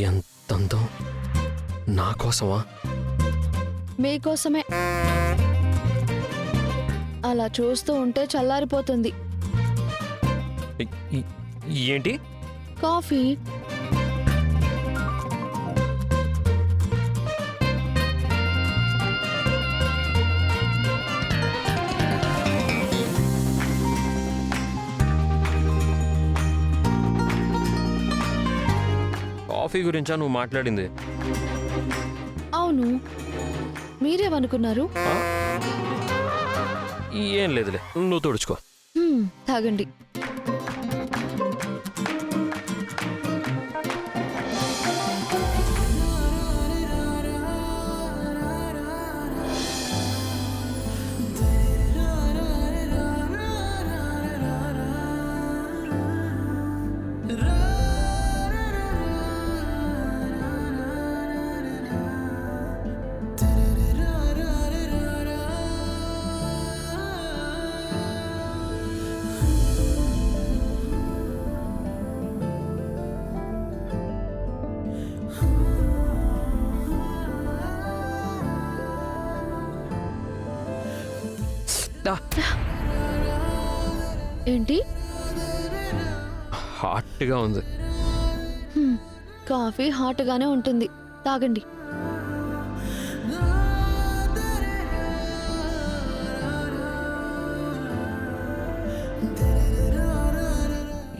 ఎంత అందం! నా కోసమా? మీకోసమే. అలా చూస్తూ ఉంటే చల్లారిపోతుంది. ఏంటి? కాఫీ. కాఫీ గురించా నువ్వు మాట్లాడింది? అవును, మీరేమనుకున్నారు? ఏం లేదులే, నువ్వు తుడుచుకో. తాగండి. ఏంటి? హాట్గా ఉంది. కాఫీ హాట్గానే ఉంటుంది, తాగండి.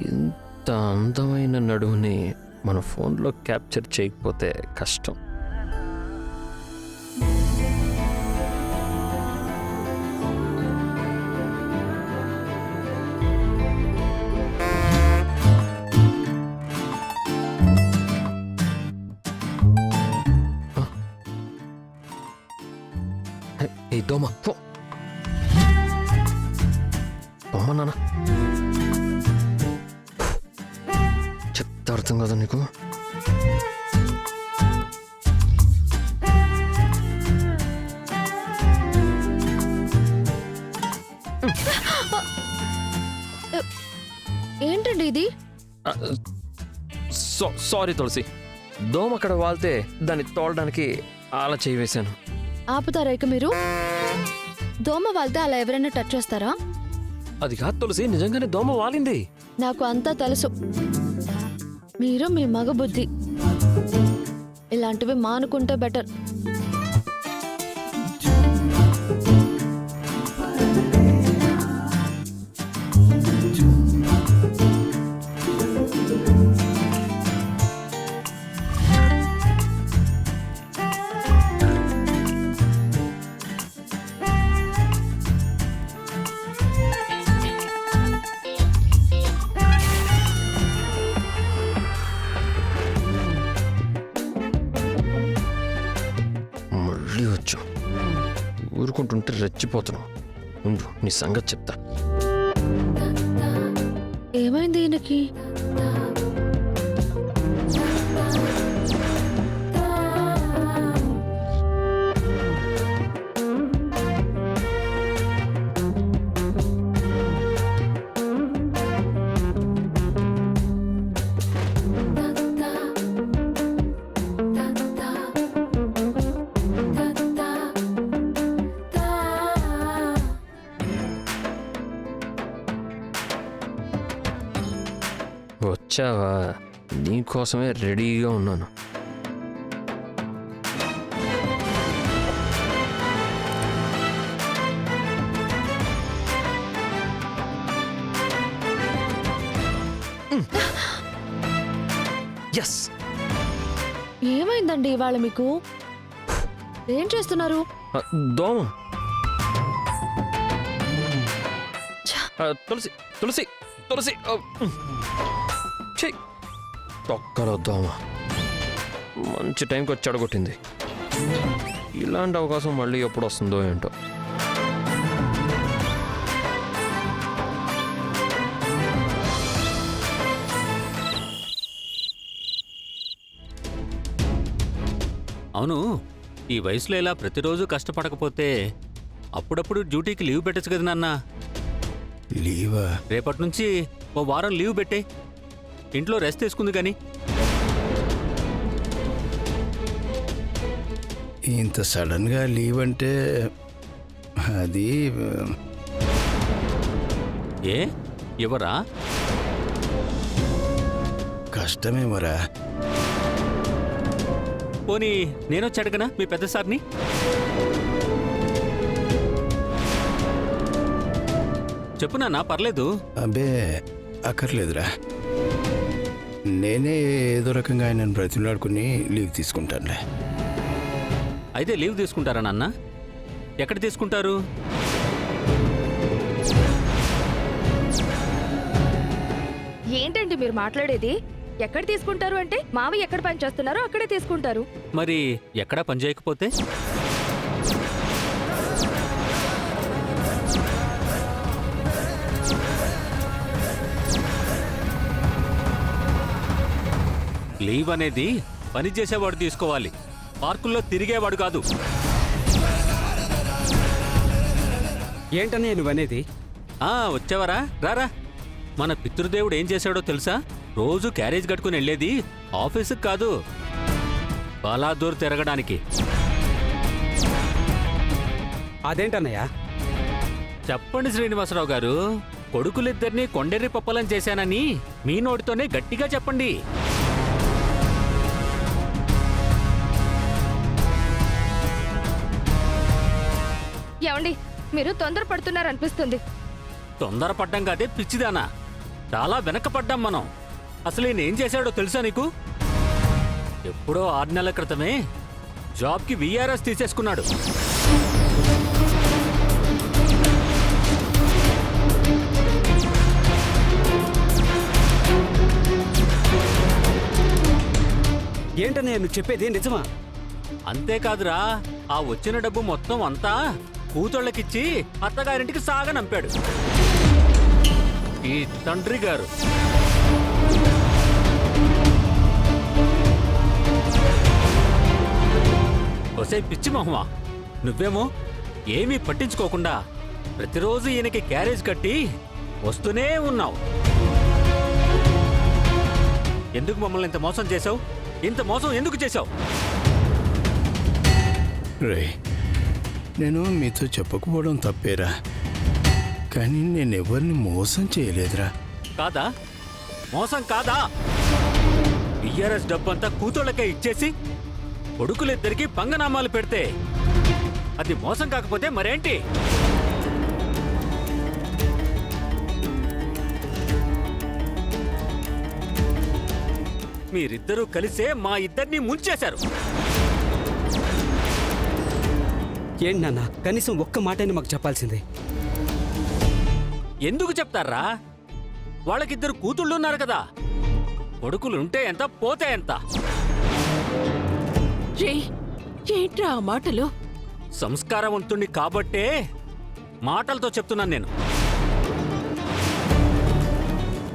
ఇంత అందమైన నడుముని మన ఫోన్లో క్యాప్చర్ చేయకపోతే కష్టం. ఏ దోమ, దోమ నాన్న, చెప్తే అర్థం కదా నీకు? ఏంటండి ఇది? సారీ తులసి, దోమ అక్కడ వాళ్తే దాన్ని తోలడానికి అలా చేయి వేశాను. ఆపుతారా ఇక మీరు? దోమ వాళ్తే అలా ఎవరైనా టచ్ చేస్తారా? అది కాదు తులసి, నిజంగానే దోమ వాలింది. నాకు అంతా తెలుసు. మీరు మీ మగ బుద్ధి. ఇలాంటివి మానుకుంటే బెటర్. ఊరుకుంటుంటే రెచ్చిపోతున్నావు. ఉండు, నీ సంగతి చెప్తా. ఏమైంది ఈయనకి? వచ్చావా? నీకోసమే రెడీగా ఉన్నాను. ఎస్. ఏమైందండి ఇవాళ మీకు? ఏం చేస్తున్నారు? దోమ. తులసి తులసి తులసి, తొక్కలో దోమ మంచి టైంకి వచ్చి అడగొట్టింది. ఇలాంటి అవకాశం మళ్ళీ ఎప్పుడు వస్తుందో ఏంటో. అవును, ఈ వయసులో ఇలా ప్రతిరోజు కష్టపడకపోతే అప్పుడప్పుడు డ్యూటీకి లీవ్ పెట్టచ్చు కదా నాన్న. లీవా? రేపటి నుంచి ఓ వారం లీవ్ పెట్టే, ఇంట్లో రెస్ట్ తీసుకుంది. కానీ ఇంత సడన్గా లీవ్ అంటే అది ఏ ఎవరా? కష్టమేమోరా. పోనీ నేనొచ్చి అడగనా మీ పెద్ద సార్ని? చెప్పు నాన్న, పర్లేదు. అబ్బే అక్కర్లేదురా. నేనే ఏదో రకంగా ఆయనను బ్రతిమలాడుకుని లీవ్ తీసుకుంటానులే. అయితే లీవ్ తీసుకుంటారా నాన్న? ఎక్కడ తీసుకుంటారు? ఏంటండి మీరు మాట్లాడేది? ఎక్కడ తీసుకుంటారు అంటే మావి ఎక్కడ పని చేస్తున్నారో అక్కడే తీసుకుంటారు. మరి ఎక్కడా పని చేయకపోతే? లీవ్ అనేది పని చేసేవాడు తీసుకోవాలి, పార్కుల్లో తిరిగేవాడు కాదు. ఏంటనే నువ్వనేది? వచ్చావరా? రారా. మన పితృదేవుడు ఏం చేశాడో తెలుసా? రోజు క్యారేజ్ కట్టుకుని వెళ్ళేది ఆఫీసుకు కాదు, బలాదూర్ తిరగడానికి. అదేంటన్నయ్యా? చెప్పండి శ్రీనివాసరావు గారు, కొడుకులిద్దరినీ కొండెర్రి పప్పలం చేశానని మీ నోటితోనే గట్టిగా చెప్పండి. ఏమండి, మీరు తొందరపడుతున్నారనిపిస్తుంది. తొందరపడ్డం కాదే పిచ్చిదానా, చాలా వెనకపడ్డాం మనం. అసలు ఈయన ఏం చేశాడో తెలుసా నీకు? ఎప్పుడో 6 నెలల క్రితమే జాబ్కి విఆర్ఎస్ తీసేసుకున్నాడు. ఏంటన్నయ్య నువ్వు చెప్పేది నిజమా? అంతేకాదురా, ఆ వచ్చిన డబ్బు మొత్తం అంతా కూతుళ్ళకిచ్చి అత్తగారింటికి సాగనంపాడు ఈ తండ్రి గారు. ఒసే పిచ్చి మొహమా, నువ్వేమో ఏమీ పట్టించుకోకుండా ప్రతిరోజు ఈయనకి క్యారేజ్ కట్టి వస్తూనే ఉన్నావు. ఎందుకు మమ్మల్ని ఇంత మోసం చేశావు? ఇంత మోసం ఎందుకు చేశావు? రే, నేను మీతో చెప్పకపోవడం తప్పేరా, కానీ నేను ఎవరిని మోసం చేయలేదురా. కాదా? మోసం కాదా? విఆర్ఎస్ డబ్బంతా కూతుళ్ళకే ఇచ్చేసి కొడుకులిద్దరికీ పంగనామాలు పెడితే అది మోసం కాకపోతే మరేంటి? మీరిద్దరూ కలిసే మా ఇద్దరిని ముంచేశారు. ఏంటి నాన్న, కనీసం ఒక్క మాటని మాకు చెప్పాల్సిందే. ఎందుకు చెప్తారా? వాళ్ళకిద్దరు కూతుళ్ళు ఉన్నారు కదా, కొడుకులుంటే ఎంత పోతే ఎంత? ఏంట్రా ఆ మాటలు? సంస్కారవంతుణ్ణి కాబట్టే మాటలతో చెప్తున్నాను నేను.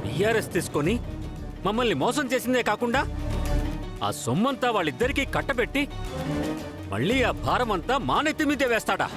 టీఆర్ఎస్ తీసుకొని మమ్మల్ని మోసం చేసిందే కాకుండా ఆ సొమ్మంతా వాళ్ళిద్దరికీ కట్టబెట్టి మళ్ళీ ఆ భారమంతా మా నెత్తి మీదే వేస్తాడా?